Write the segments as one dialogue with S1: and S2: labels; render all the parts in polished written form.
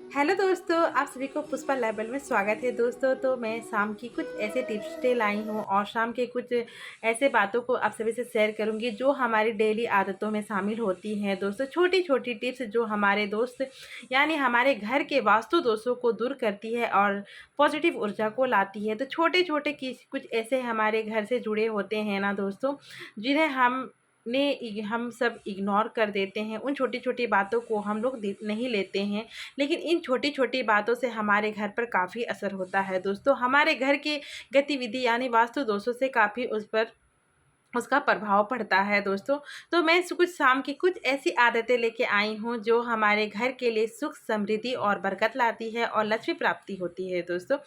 S1: Hello दोस्तों, आप सभी को पुष्पा लेवल में स्वागत है दोस्तों। तो मैं शाम की कुछ ऐसे टिप्स लाई हूँ और शाम के कुछ ऐसे बातों को आप सभी से शेयर करूँगी जो हमारी डेली आदतों में शामिल होती हैं दोस्तों। छोटी छोटी टिप्स जो हमारे दोस्त यानी हमारे घर के वास्तु दोषों को दूर करती है और पॉजिटिव ऊर्जा को लाती है। तो छोटे छोटे कुछ ऐसे हमारे घर से जुड़े होते हैं ना दोस्तों, जिन्हें हम सब इग्नोर कर देते हैं। उन छोटी छोटी बातों को हम लोग नहीं लेते हैं, लेकिन इन छोटी-छोटी बातों से हमारे घर पर काफ़ी असर होता है दोस्तों। हमारे घर की गतिविधि यानी वास्तु दोषों से काफ़ी उस पर उसका प्रभाव पड़ता है दोस्तों। तो मैं कुछ शाम की कुछ ऐसी आदतें लेके आई हूँ जो हमारे घर के लिए सुख, समृद्धि और बरकत लाती है और लक्ष्मी प्राप्ति होती है दोस्तों।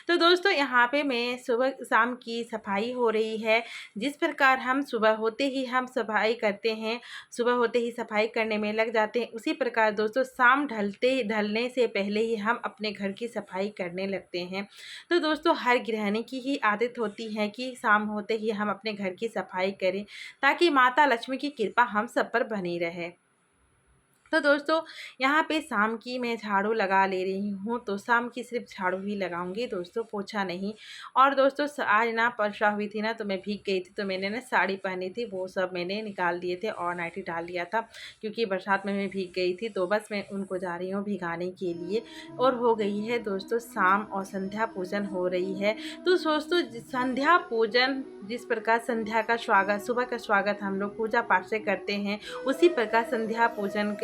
S1: तो दोस्तों यहाँ पे मैं सुबह शाम की सफाई हो रही है। जिस प्रकार हम सुबह होते ही हम सफाई करते हैं, सुबह होते ही सफाई करने में लग जाते हैं, उसी प्रकार दोस्तों शाम ढलने से पहले ही हम अपने घर की सफाई करने लगते हैं। तो दोस्तों हर गृहिणी की ही आदत होती है कि शाम होते ही हम अपने घर की सफाई करें, ताकि माता लक्ष्मी की कृपा हम सब पर बनी रहे। तो दोस्तों यहाँ पे शाम की मैं झाड़ू लगा ले रही हूँ। तो शाम की सिर्फ झाड़ू ही लगाऊंगी दोस्तों, पोछा नहीं। और दोस्तों आज ना वर्षा हुई थी ना, तो मैं भीग गई थी, तो मैंने ना साड़ी पहनी थी, वो सब मैंने निकाल दिए थे और नाइटी डाल दिया था, क्योंकि बरसात में मैं भीग गई थी। तो बस मैं उनको जा रही हूँ भिगाने के लिए। और हो गई है दोस्तों शाम और संध्या पूजन हो रही है। तो दोस्तों संध्या पूजन जिस प्रकार संध्या का स्वागत, सुबह का स्वागत हम लोग पूजा पाठ से करते हैं, उसी प्रकार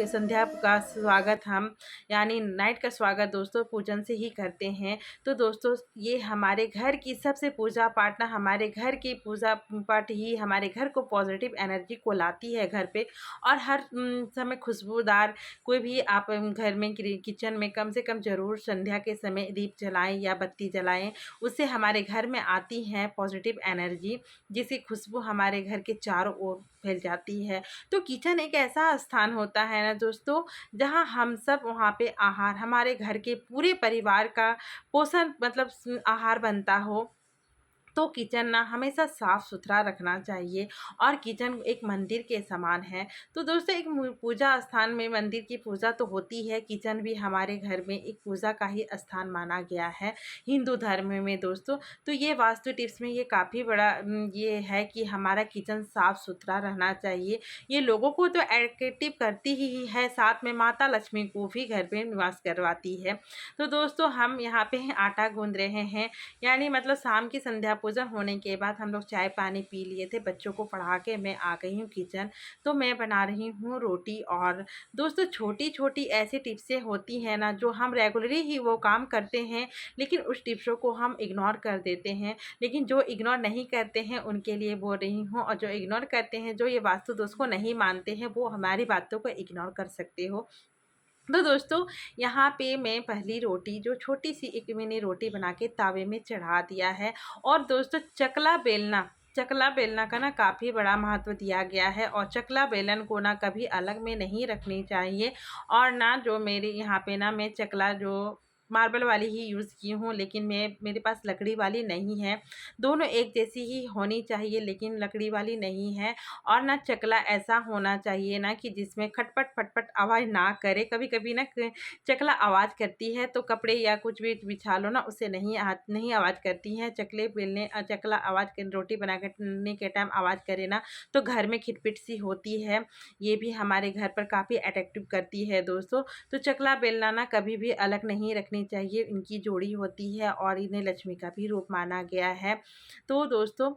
S1: संध्या का स्वागत हम यानी नाइट का स्वागत दोस्तों पूजन से ही करते हैं। तो दोस्तों ये हमारे घर की सबसे पूजा पाठ ना, हमारे घर की पूजा पाठ ही हमारे घर को पॉजिटिव एनर्जी को लाती है घर पे। और हर समय खुशबूदार कोई भी आप घर में किचन में कम से कम ज़रूर संध्या के समय दीप जलाएं या बत्ती जलाएं। उससे हमारे घर में आती है पॉजिटिव एनर्जी, जिसकी खुशबू हमारे घर के चारों ओर फैल जाती है। तो किचन एक ऐसा स्थान होता है ना दोस्तों, जहाँ हम सब वहाँ पे आहार हमारे घर के पूरे परिवार का पोषण मतलब आहार बनता हो। तो किचन ना हमेशा साफ़ सुथरा रखना चाहिए और किचन एक मंदिर के समान है। तो दोस्तों एक पूजा स्थान में मंदिर की पूजा तो होती है, किचन भी हमारे घर में एक पूजा का ही स्थान माना गया है हिंदू धर्म में दोस्तों। तो ये वास्तु टिप्स में ये काफ़ी बड़ा ये है कि हमारा किचन साफ़ सुथरा रहना चाहिए। ये लोगों को तो एट्रैक्टिव करती ही है, साथ में माता लक्ष्मी को भी घर पे निवास करवाती है। तो दोस्तों हम यहाँ पे आटा गूँध रहे हैं, यानी मतलब शाम की संध्या पूजन होने के बाद हम लोग चाय पानी पी लिए थे, बच्चों को पढ़ा के मैं आ गई हूँ किचन। तो मैं बना रही हूँ रोटी। और दोस्तों छोटी छोटी ऐसी टिप्सें होती हैं ना, जो हम रेगुलरली ही वो काम करते हैं, लेकिन उस टिप्सों को हम इग्नोर कर देते हैं। लेकिन जो इग्नोर नहीं करते हैं उनके लिए बोल रही हूँ, और जो इग्नोर करते हैं, जो ये वास्तु दोष को नहीं मानते हैं, वो हमारी बातों को इग्नोर कर सकते हो। तो दोस्तों यहाँ पे मैं पहली रोटी जो छोटी सी एक मैंने रोटी बना के तावे में चढ़ा दिया है। और दोस्तों चकला बेलना का ना काफ़ी बड़ा महत्व दिया गया है, और चकला बेलन को ना कभी अलग में नहीं रखनी चाहिए। और ना जो मेरे यहाँ पे ना मैं चकला जो मार्बल वाली ही यूज़ की हूँ, लेकिन मेरे पास लकड़ी वाली नहीं है। दोनों एक जैसी ही होनी चाहिए, लेकिन लकड़ी वाली नहीं है। और ना चकला ऐसा होना चाहिए ना कि जिसमें खटपट फटपट आवाज़ ना करे। कभी कभी ना चकला आवाज़ करती है, तो कपड़े या कुछ भी बिछा लो ना, उससे नहीं आवाज़ करती है। चकला आवाज़ कर रोटी बनाने के टाइम आवाज़ करे ना, तो घर में खिटपिट सी होती है। ये भी हमारे घर पर काफ़ी अट्रैक्टिव करती है दोस्तों। तो चकला बेलना ना कभी भी अलग नहीं रखनी चाहिए, इनकी जोड़ी होती है और इन्हें लक्ष्मी का भी रूप माना गया है। तो दोस्तों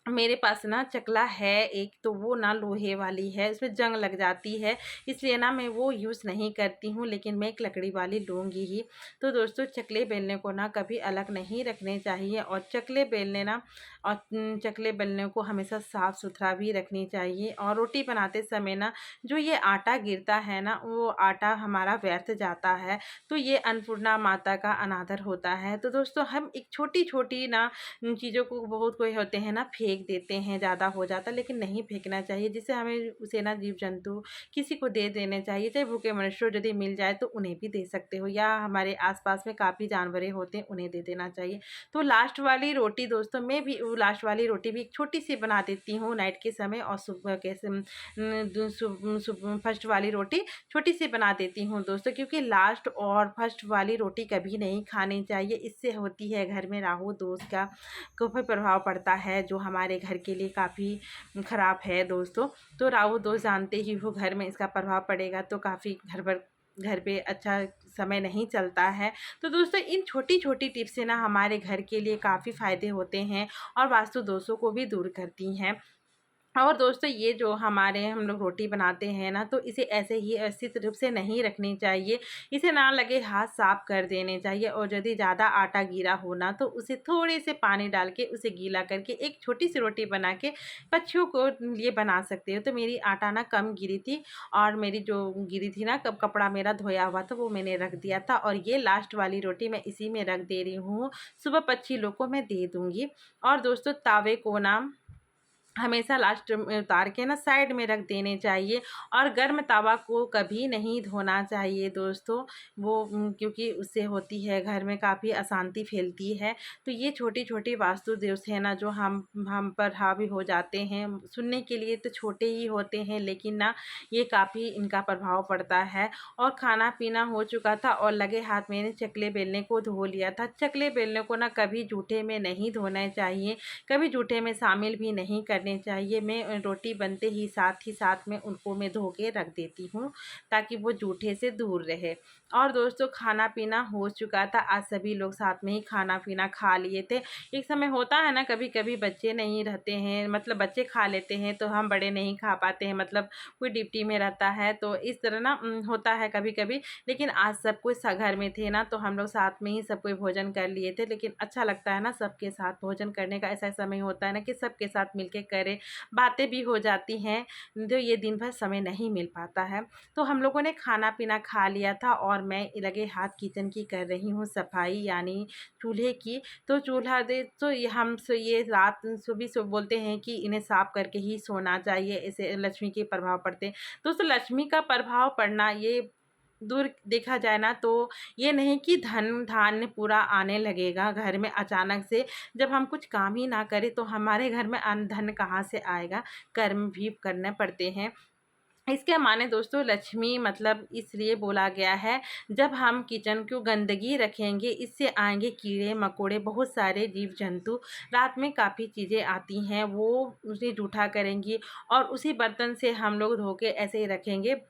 S1: मेरे पास ना चकला है एक, तो वो ना लोहे वाली है, उसमें जंग लग जाती है, इसलिए ना मैं वो यूज़ नहीं करती हूँ, लेकिन मैं एक लकड़ी वाली लूँगी ही। तो दोस्तों चकले बेलने को ना कभी अलग नहीं रखने चाहिए, और चकले बेलने को हमेशा साफ़ सुथरा भी रखनी चाहिए। और रोटी बनाते समय ना जो ये आटा गिरता है ना, वो आटा हमारा व्यर्थ जाता है, तो ये अन्नपूर्णा माता का अनादर होता है। तो दोस्तों हम एक छोटी छोटी ना चीज़ों को बहुत कोई होते हैं ना फेंक फेंक देते हैं, ज़्यादा हो जाता, लेकिन नहीं फेंकना चाहिए। जिससे हमें उसे ना जीव जंतु किसी को दे देने चाहिए, चाहे भूखे मनुष्य यदि मिल जाए तो उन्हें भी दे सकते हो, या हमारे आसपास में काफ़ी जानवरें होते हैं उन्हें दे देना चाहिए। तो लास्ट वाली रोटी दोस्तों, मैं भी वो लास्ट वाली रोटी भी एक छोटी सी बना देती हूँ नाइट के समय, और सुबह के फर्स्ट वाली रोटी छोटी सी बना देती हूँ दोस्तों, क्योंकि लास्ट और फर्स्ट वाली रोटी कभी नहीं खानी चाहिए। इससे होती है घर में राहु दोष का काफ़ी प्रभाव पड़ता है, जो हमारे घर के लिए काफ़ी ख़राब है दोस्तों। तो राहु दोष जानते ही हो, घर में इसका प्रभाव पड़ेगा तो काफ़ी घर पे अच्छा समय नहीं चलता है। तो दोस्तों इन छोटी-छोटी टिप्स से ना हमारे घर के लिए काफ़ी फ़ायदे होते हैं और वास्तु दोषों को भी दूर करती हैं। और दोस्तों ये जो हमारे हम लोग रोटी बनाते हैं ना, तो इसे ऐसे ही व्यवस्थित रूप से नहीं रखनी चाहिए। इसे ना लगे हाथ साफ कर देने चाहिए, और यदि ज़्यादा आटा गीला हो ना, तो उसे थोड़े से पानी डाल के उसे गीला करके एक छोटी सी रोटी बना के पक्षियों को लिए बना सकते हो। तो मेरी आटा ना कम गिरी थी, और मेरी जो गिरी थी ना, कब कपड़ा मेरा धोया हुआ था वो मैंने रख दिया था, और ये लास्ट वाली रोटी मैं इसी में रख दे रही हूँ। सुबह पक्षी लोग को मैं दे दूँगी। और दोस्तों तावे को ना हमेशा लास्ट में उतार के ना साइड में रख देने चाहिए, और गर्म तवा को कभी नहीं धोना चाहिए दोस्तों। वो क्योंकि उससे होती है घर में काफ़ी अशांति फैलती है। तो ये छोटी-छोटी वास्तु दोष है ना, जो हम पर हावी हो जाते हैं। सुनने के लिए तो छोटे ही होते हैं, लेकिन ना ये काफ़ी इनका प्रभाव पड़ता है। और खाना-पीना हो चुका था और लगे हाथ मैंने चकले बेलने को धो लिया था। चकले बेलने को ना कभी जूठे में नहीं धोना चाहिए, कभी जूठे में शामिल भी नहीं करने चाहिए। मैं रोटी बनते ही साथ में उनको मैं धो के रख देती हूँ, ताकि वो जूठे से दूर रहे। और दोस्तों खाना पीना हो चुका था, आज सभी लोग साथ में ही खाना पीना खा लिए थे। एक समय होता है ना, कभी कभी बच्चे नहीं रहते हैं, मतलब बच्चे खा लेते हैं तो हम बड़े नहीं खा पाते हैं, मतलब कोई ड्यूटी में रहता है, तो इस तरह ना होता है कभी कभी। लेकिन आज सब कोई घर में थे ना, तो हम लोग साथ में ही सब कोई भोजन कर लिए थे। लेकिन अच्छा लगता है ना सबके साथ भोजन करने का, ऐसा समय होता है ना कि सबके साथ मिलके करें, बातें भी हो जाती हैं, जो ये दिन भर समय नहीं मिल पाता है। तो हम लोगों ने खाना पीना खा लिया था, और मैं लगे हाथ किचन की कर रही हूँ सफाई, यानी चूल्हे की। तो चूल्हा दे तो ये रात सुबह बोलते हैं कि इन्हें साफ करके ही सोना चाहिए, इसे लक्ष्मी के प्रभाव पड़ते हैं। दोस्तों लक्ष्मी का प्रभाव पड़ना ये दूर देखा जाए ना, तो ये नहीं कि धन धान्य पूरा आने लगेगा घर में अचानक से। जब हम कुछ काम ही ना करें तो हमारे घर में अन्न धन कहाँ से आएगा, कर्म भी करने पड़ते हैं। इसके माने दोस्तों लक्ष्मी मतलब इसलिए बोला गया है, जब हम किचन को गंदगी रखेंगे इससे आएंगे कीड़े मकोड़े, बहुत सारे जीव जंतु। रात में काफ़ी चीज़ें आती हैं, वो उसे जूठा करेंगी, और उसी बर्तन से हम लोग धो के ऐसे ही रखेंगे,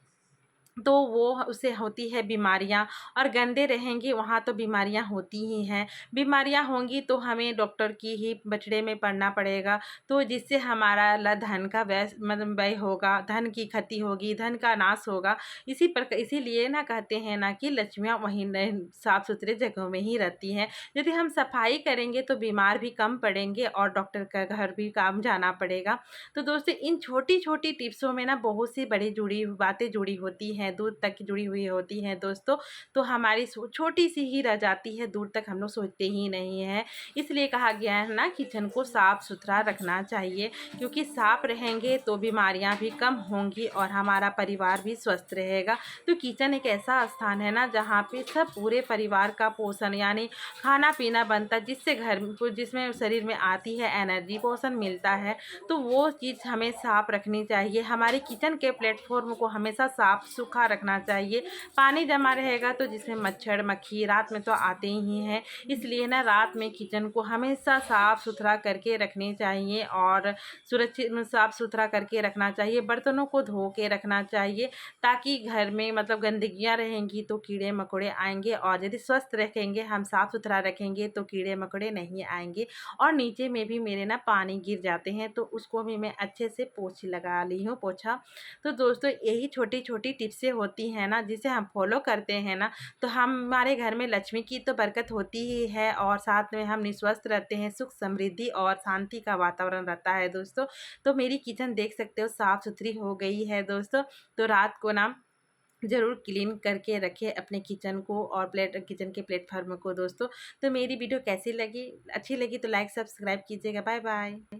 S1: तो वो उससे होती है बीमारियां। और गंदे रहेंगे वहाँ तो बीमारियां होती ही हैं। बीमारियां होंगी तो हमें डॉक्टर की ही बछड़े में पड़ना पड़ेगा, तो जिससे हमारा धन का व्यय मतलब व्यय होगा, धन की क्षति होगी, धन का नाश होगा। इसीलिए ना कहते हैं ना कि लक्ष्मियाँ वहीं साफ सुथरे जगहों में ही रहती हैं। यदि हम सफाई करेंगे तो बीमार भी कम पड़ेंगे, और डॉक्टर का घर भी काम जाना पड़ेगा। तो दोस्तों इन छोटी छोटी टिप्सों में ना बहुत सी बड़ी जुड़ी बातें जुड़ी होती हैं, दूर तक जुड़ी हुई होती हैं दोस्तों। तो हमारी छोटी सी ही रह जाती है, दूर तक हम लोग सोचते ही नहीं हैं। इसलिए कहा गया है ना किचन को साफ सुथरा रखना चाहिए, क्योंकि साफ रहेंगे तो बीमारियां भी कम होंगी और हमारा परिवार भी स्वस्थ रहेगा। तो किचन एक ऐसा स्थान है ना, जहाँ पे सब पूरे परिवार का पोषण यानी खाना पीना बनता है, जिससे घर को जिसमें शरीर में आती है एनर्जी, पोषण मिलता है। तो वो चीज़ हमें साफ़ रखनी चाहिए। हमारे किचन के प्लेटफॉर्म को हमेशा साफ़ सूखा रखना चाहिए। पानी जमा रहेगा तो जिसमें मच्छर मक्खी रात में तो आते ही हैं, इसलिए ना रात में किचन को हमेशा साफ़ सुथरा करके रखनी चाहिए, और सुरक्षित साफ़ सुथरा करके रखना चाहिए। बर्तनों को धो के रखना चाहिए, ताकि घर में मतलब गंदगियाँ रहेंगी तो कीड़े मकोड़े आएंगे, और यदि स्वस्थ रखेंगे हम साफ़ सुथरा रखेंगे तो कीड़े मकोड़े नहीं आएंगे। और नीचे में भी मेरे ना पानी गिर जाते हैं, तो उसको भी मैं अच्छे से पोंछ लगा ली हूँ पोंछा। तो दोस्तों यही छोटी छोटी टिप्सें होती हैं ना, जिसे हम फॉलो करते हैं ना, तो हमारे घर में लक्ष्मी की तो बरकत होती ही है, और साथ में हम निस्वस्थ रहते हैं, सुख समृद्धि और शांति का वातावरण रहता है दोस्तों। तो मेरी किचन देख सकते हो साफ़ सुथरी हो गई है दोस्तों। तो रात को ना ज़रूर क्लीन करके रखें अपने किचन को और किचन के प्लेटफॉर्म को दोस्तों। तो मेरी वीडियो कैसी लगी, अच्छी लगी तो लाइक सब्सक्राइब कीजिएगा। Bye bye.